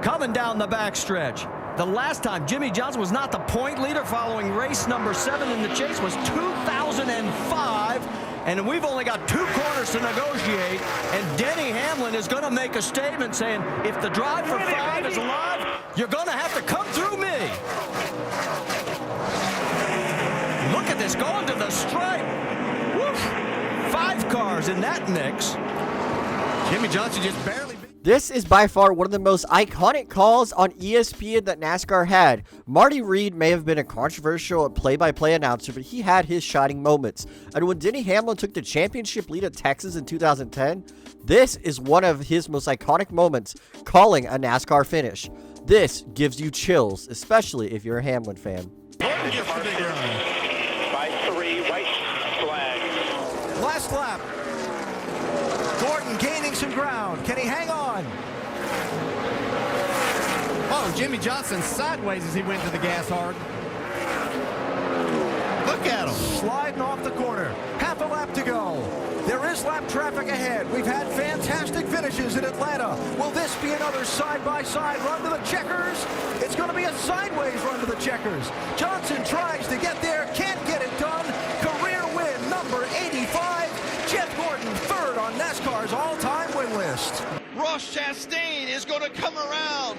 coming down the backstretch. The last time Jimmie Johnson was not the point leader following race number 7 in the chase was 2005. And we've only got 2 corners to negotiate. And Denny Hamlin is going to make a statement saying, if the drive for 5 is alive, you're going to have to come through me. Look at this, going to the stripe. Woof. 5 cars in that mix. Jimmie Johnson just barely... This is by far one of the most iconic calls on ESPN that NASCAR had. Marty Reed may have been a controversial play-by-play announcer, but he had his shining moments. And when Denny Hamlin took the championship lead at Texas in 2010, this is one of his most iconic moments, calling a NASCAR finish. This gives you chills, especially if you're a Hamlin fan. By 3, white flag. Last lap. Gordon gaining some ground. Can he hang on? Oh, Jimmie Johnson sideways as he went to the gas hard. Look at him. Sliding off the corner. Half a lap to go. There is lap traffic ahead. We've had fantastic finishes in Atlanta. Will this be another side-by-side run to the checkers? It's going to be a sideways run to the checkers. Johnson tries to get there, can't get it done. Career win number 85. Jeff Gordon, third on NASCAR's all-time win list. Ross Chastain is going to come around.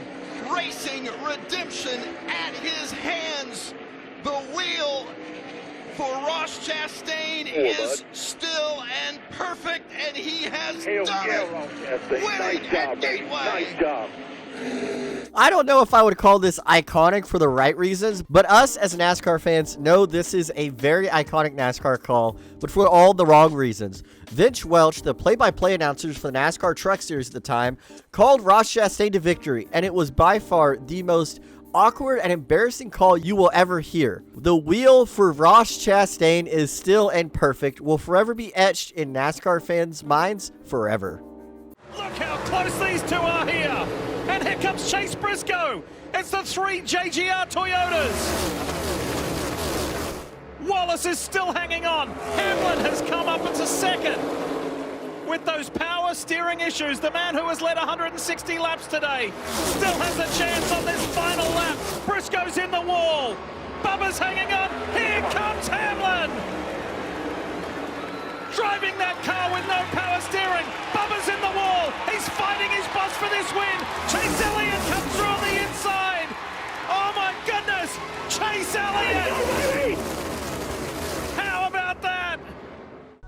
Racing redemption at his hands. The wheel for Ross Chastain is still and perfect, and he has done it. Winning at Gateway. Nice job. I don't know if I would call this iconic for the right reasons, but us as NASCAR fans know this is a very iconic NASCAR call, but for all the wrong reasons. Vince Welch, the play-by-play announcers for the NASCAR Truck Series at the time, called Ross Chastain to victory, and it was by far the most awkward and embarrassing call you will ever hear. The wheel for Ross Chastain is still and perfect, will forever be etched in NASCAR fans' minds forever. Look how close these two are here. And here comes Chase Briscoe. It's the 3 JGR Toyotas. Wallace is still hanging on. Hamlin has come up into second. With those power steering issues, the man who has led 160 laps today still has a chance on this final lap. Briscoe's in the wall. Bubba's hanging on. Here comes Hamlin. Driving that car with no power steering. Bubba's in the wall. He's fighting his boss for this win. Chase Elliott comes through on the inside. Oh my goodness. Chase Elliott. How about that?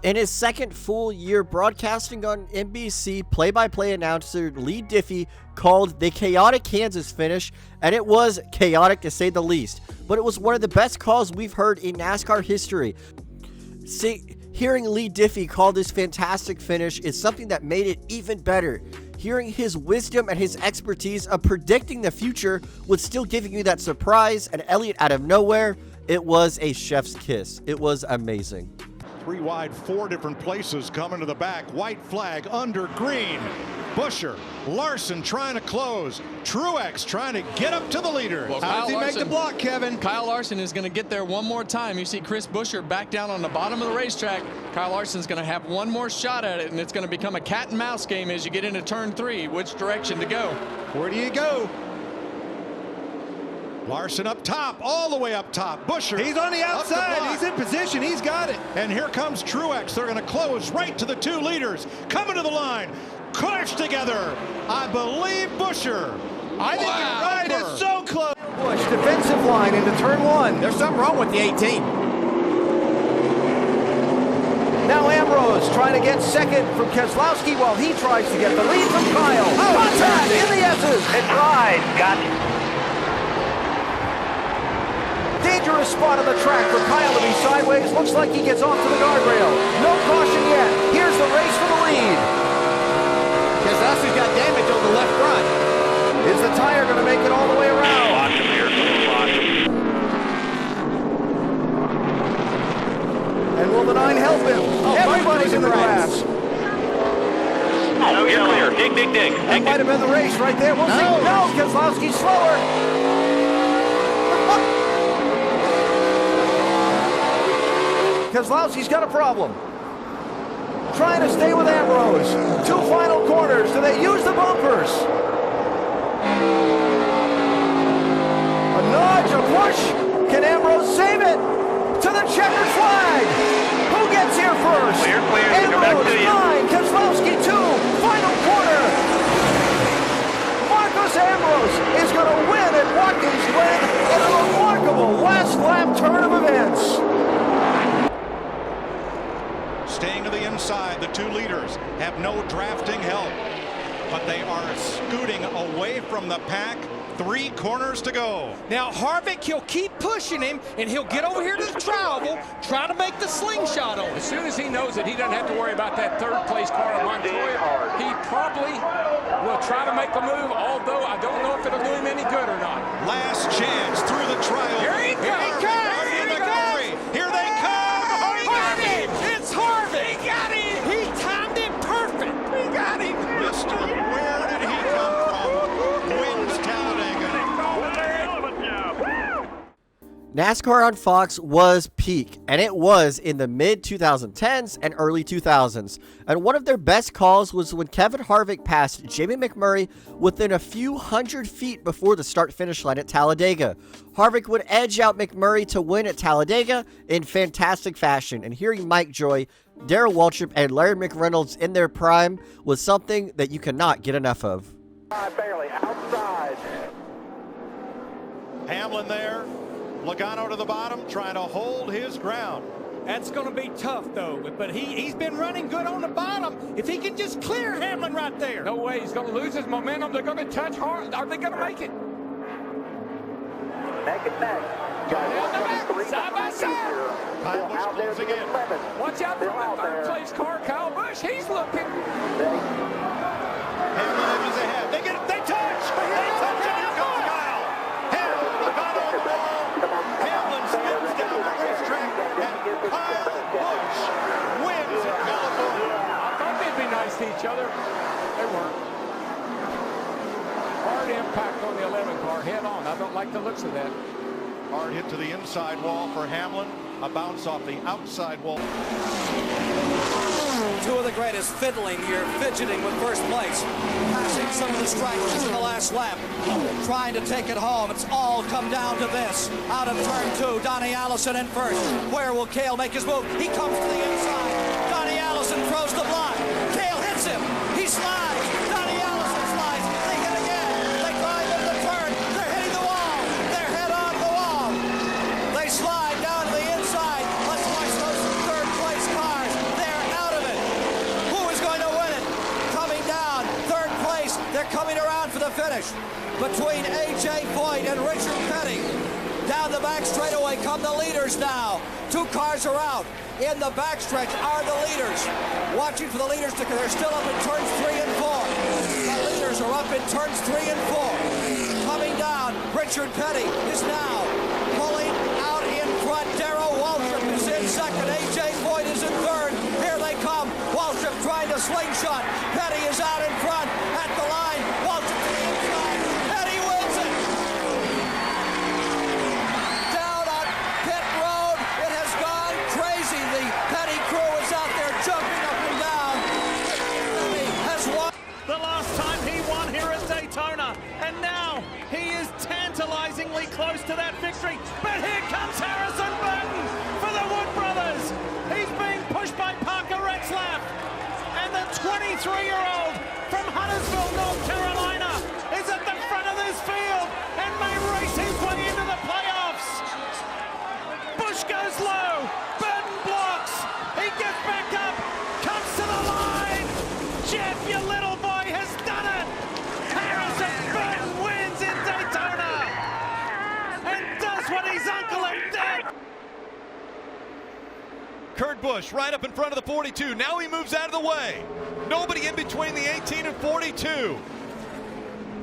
In his second full year broadcasting on NBC, play-by-play announcer Lee Diffie called the chaotic Kansas finish, and it was chaotic to say the least. But it was one of the best calls we've heard in NASCAR history. Hearing Lee Diffie call this fantastic finish is something that made it even better. Hearing his wisdom and his expertise of predicting the future with still giving you that surprise and Elliott out of nowhere, it was a chef's kiss. It was amazing. 3 wide, 4 different places coming to the back. White flag under green. Buescher, Larson trying to close. Truex trying to get up to the leaders. Well, How does he make the block, Kevin? Kyle Larson is going to get there one more time. You see Chris Buescher back down on the bottom of the racetrack. Kyle Larson's going to have one more shot at it, and it's going to become a cat and mouse game as you get into turn 3. Which direction to go? Where do you go? Larson up top, all the way up top. Buescher. He's on the outside. He's in position. He's got it. And here comes Truex. They're going to close right to the 2 leaders. Coming to the line. Crash together. I believe Buescher. I think you're right. It's so close. Busch, defensive line into turn 1. There's something wrong with the 18. Now Ambrose trying to get second from Keselowski while he tries to get the lead from Kyle. Contact in the S's. It's right. Got it. Dangerous spot on the track for Kyle to be sideways. Looks like he gets off to the guardrail. No caution yet. Here's the race for the lead. Keselowski's got damage on the left front. Is the tire going to make it all the way around? Watch him here. Watch him. And will the 9 help him? Everybody's in the grass. Oh, you're clear. Dig, dig, dig. That might have been the race right there. We'll see. No, Keselowski's slower. Keselowski's got a problem. Trying to stay with Ambrose. 2 final corners. Do they use the bumpers? Busch. Can Ambrose save it? To the checkered flag. Who gets here first? Clear, clear. Go back to Ambrose, you. 9. Keselowski, 2. Final corner. Ambrose is going to win at Watkins Glen in a remarkable last lap turn of events. Staying to the inside, the two leaders have no drafting help, but they are scooting away from the pack. 3 corners to go. Now Harvick, he'll keep pushing him, and he'll get over here to the tri-oval, try to make the slingshot on him. As soon as he knows that he doesn't have to worry about that third-place car of Montoya, he probably will try to make the move, although I don't know if it'll do him any good or not. Last chance through the trial. Here he comes! Here he comes! Here they come! Harvick! It's Harvick! He got him! He timed it perfect! He got him! Mister, where did he come from? Wins Talladega. NASCAR on Fox was peak, and it was in the mid-2010s and early 2000s. And one of their best calls was when Kevin Harvick passed Jamie McMurray within a few hundred feet before the start-finish line at Talladega. Harvick would edge out McMurray to win at Talladega in fantastic fashion, and hearing Mike Joy, Darrell Waltrip, and Larry McReynolds in their prime was something that you cannot get enough of. Barely outside. Hamlin there. Logano to the bottom, trying to hold his ground. That's going to be tough, though. But he's been running good on the bottom. If he can just clear Hamlin right there. No way, he's going to lose his momentum. They're going to touch hard. Are they going to make it? Neck and neck. Side by side. Kyle Busch closing in. Watch out for the third-place car, Kyle Busch. He's looking. Hamlin edges ahead. They touch! They touch, and here comes Kyle. Hamlin, Logano on the wall. Hamlin spins down the racetrack, and Kyle Busch wins in California. I thought they'd be nice to each other. They weren't. Hard impact on the 11 car, head on. I don't like the looks of that. Hard hit to the inside wall for Hamlin. A bounce off the outside wall. Two of the greatest fiddling here, fidgeting with first place. Passing some of the strikers in the last lap. Trying to take it home. It's all come down to this. Out of turn 2, Donnie Allison in first. Where will Cale make his move? He comes to the inside. Donnie Allison throws the block. Cale hits him. He slides. Donnie Allison slides. They hit again. They climb into the turn. They're hitting the wall. They're head on the wall. They slide down to the inside. Let's watch those third place cars. They're out of it. Who is going to win it? Coming down. Third place. They're coming around for the finish. Between A.J. Foyt and Richard Petty. Down the back straightaway come the leaders now. 2 cars are out. In the backstretch are the leaders. Watching for the leaders to, they're still up in turns 3 and 4. The leaders are up in turns 3 and 4. Coming down, Richard Petty is now pulling out in front. Darrell Waltrip is in second. A.J. Foyt is in third. Here they come. Waltrip trying to slingshot. Petty is out in front at the line. Waltrip to the inside. Petty wins it. Down on pit road, it has gone crazy. The Petty crew is out there jumping up and down. Petty has won. The last time he won here at Daytona, and now he is tantalizingly close to that victory. But here comes Harrison Burton for the Wood Brothers. He's being pushed by Parker Retzlaff, and the 23-year-old from Huntersville, North Carolina, is at the front of this field and may race his way into the playoffs. Busch goes low. Burton blocks. He gets back up. Comes to the line. Jeff, your little boy, has done it. Harrison Burton wins in Daytona and does what his uncle had done. Kurt Busch right up in front of the 42. Now he moves out of the way. Nobody in between the 18 and 42.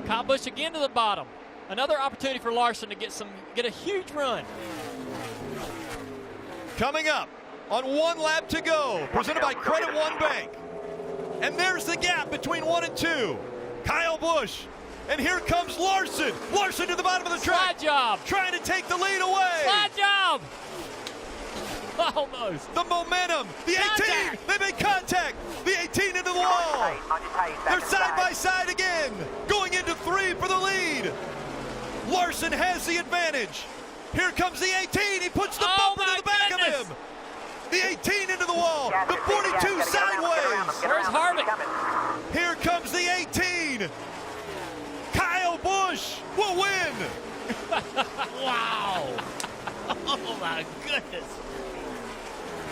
Kyle Busch again to the bottom. Another opportunity for Larson to get a huge run. Coming up on 1 lap to go, presented by Credit One Bank. And there's the gap between 1 and 2. Kyle Busch. And here comes Larson. Larson to the bottom of the track. Slide job. Trying to take the lead away. Slide job. Almost. The momentum. The 18. They make contact. The 18 into the wall. They're side by side again. Going into 3 for the lead. Larson has the advantage. Here comes the 18. He puts the bumper to the back of him. The 18 into the wall. The 42 sideways. Where's Harvick? Here comes the 18. Kyle Busch will win. Wow. Oh, my goodness.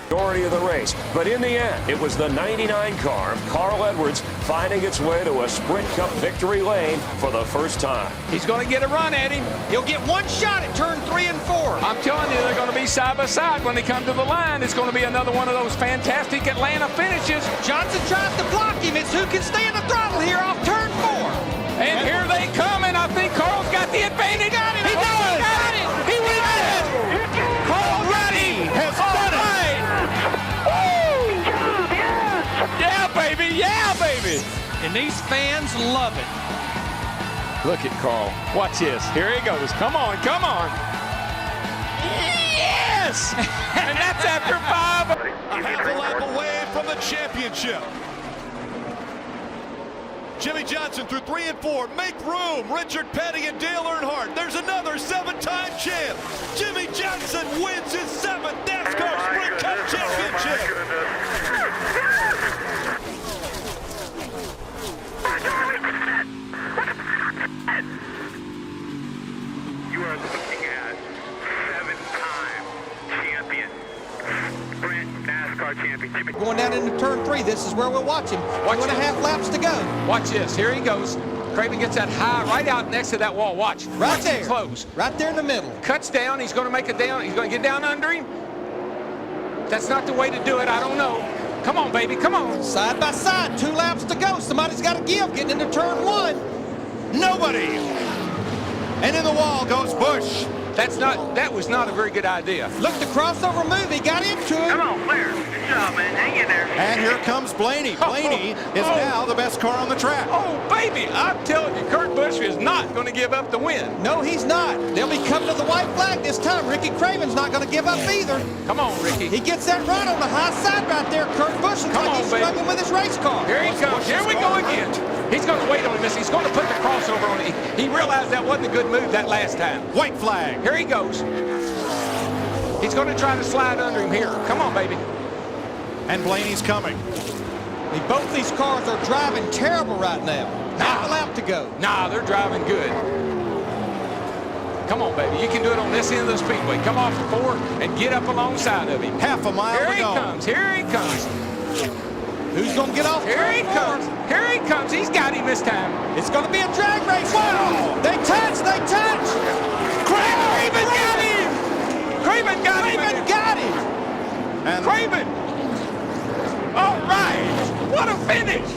Majority of the race, but in the end, it was the 99 car, Carl Edwards, finding its way to a Sprint Cup victory lane for the first time. He's going to get a run at him. He'll get one shot at turn 3 and 4. I'm telling you, they're going to be side by side when they come to the line. It's going to be another one of those fantastic Atlanta finishes. Johnson tries to block him. It's who can stay in the throttle here off turn 4. And here they come, and I think Carl's got the advantage. He does. Got it. He wins it. Carl Reddy has done it. Yeah, baby. Yeah, baby. And these fans love it. Look at Carl. Watch this. Here he goes. Come on. Come on. Yes! And that's after 5. A half a lap away from the championship. Jimmy Johnson through 3 and 4. Make room. Richard Petty and Dale Earnhardt. There's another 7-time champ. Jimmy Johnson wins his 7th NASCAR Sprint Cup championship. You are looking at 7-time champion, Sprint NASCAR champion. Jimmy. Going down into turn 3. This is where we'll watch him. 2.5 laps to go. Watch this. Here he goes. Craven gets that high right out next to that wall. Watch. Right there. Close. Right there in the middle. Cuts down. He's going to make it down. He's going to get down under him. That's not the way to do it. I don't know. Come on, baby. Come on. Side by side. 2 laps to go. Somebody's got to give. Getting into turn 1. Nobody. And in the wall goes Busch. That was not a very good idea. Look, the crossover move. He got into it. Come on, clear. Good job, man. Hang in there. And here comes Blaney. Blaney is now the best car on the track. Oh, baby, I'm telling you, Kurt Busch is not going to give up the win. No, he's not. They'll be coming to the white flag this time. Ricky Craven's not going to give up either. Come on, Ricky. He gets that run on the high side right there. Kurt Busch looks like he's struggling with his race car. Here he comes. Here we go again. He's going to wait on this. He's going to put the crossover on it. He realized that wasn't a good move that last time. White flag. Here he goes. He's going to try to slide under him here. Come on, baby. And Blaney's coming. Both these cars are driving terrible right now. Half a lap to go. Nah, they're driving good. Come on, baby. You can do it on this end of the speedway. Come off the 4 and get up alongside of him. Half a mile to go. Here he comes. Here he comes. Who's going to get off? Here he comes. Here he comes. He's got him this time. It's going to be a drag race. Wow! They touch. They touch. Craven got him. Craven got him. Craven got him. And Craven. All right. What a finish.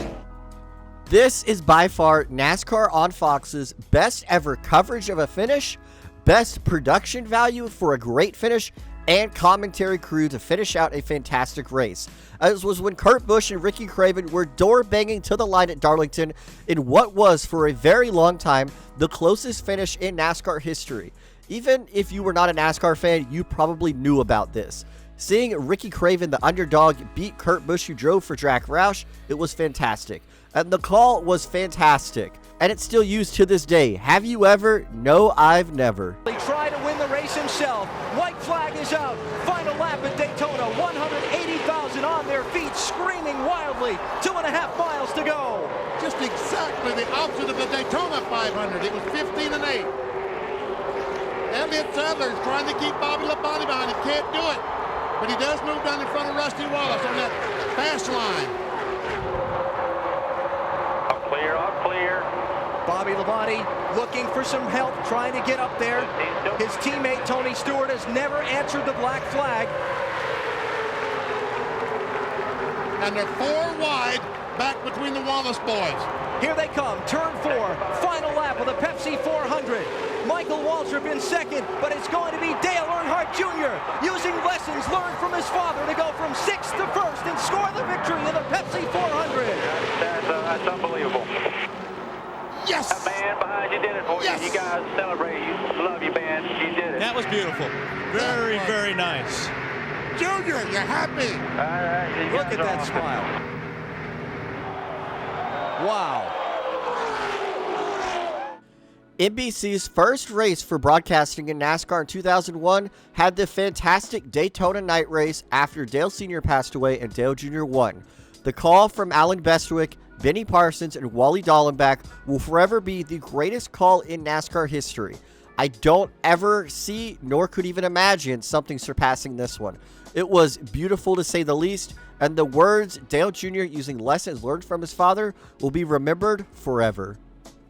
This is by far NASCAR on Fox's best ever coverage of a finish, best production value for a great finish, and commentary crew to finish out a fantastic race. As was when Kurt Busch and Ricky Craven were door-banging to the line at Darlington in what was, for a very long time, the closest finish in NASCAR history. Even if you were not a NASCAR fan, you probably knew about this. Seeing Ricky Craven, the underdog, beat Kurt Busch, who drove for Jack Roush, it was fantastic. And the call was fantastic. And it's still used to this day. Have you ever? No, I've never. He tried to win the race himself. White flag is out. Final lap at Daytona. 180,000 on their feet, screaming wildly. 2.5 miles to go. Just exactly the opposite of the Daytona 500. It was 15 and 8. Elliott Sadler's trying to keep Bobby Labonte behind. He can't do it. But he does move down in front of Rusty Wallace on that fast line. All clear, all clear. Bobby Labonte looking for some help, trying to get up there. His teammate Tony Stewart has never answered the black flag. And they're 4 wide back between the Wallace boys. Here they come, turn 4, final lap of the Pepsi 400. Michael Waltrip in second, but it's going to be Dale Earnhardt Jr. using lessons learned from his father to go from 6th to 1st and score the victory in the Pepsi 400. That's unbelievable. Yes! That man behind you did it for yes. you. You guys celebrate. You love you, man. You did it. That was beautiful. Very, very nice. Junior, you're happy. Look at that smile. Wow. NBC's first race for broadcasting in NASCAR in 2001 had the fantastic Daytona night race after Dale Sr. passed away and Dale Jr. won. The call from Alan Bestwick, Benny Parsons, and Wally Dallenbach will forever be the greatest call in NASCAR history. I don't ever see, nor could even imagine, something surpassing this one. It was beautiful to say the least, and the words Dale Jr. using lessons learned from his father will be remembered forever.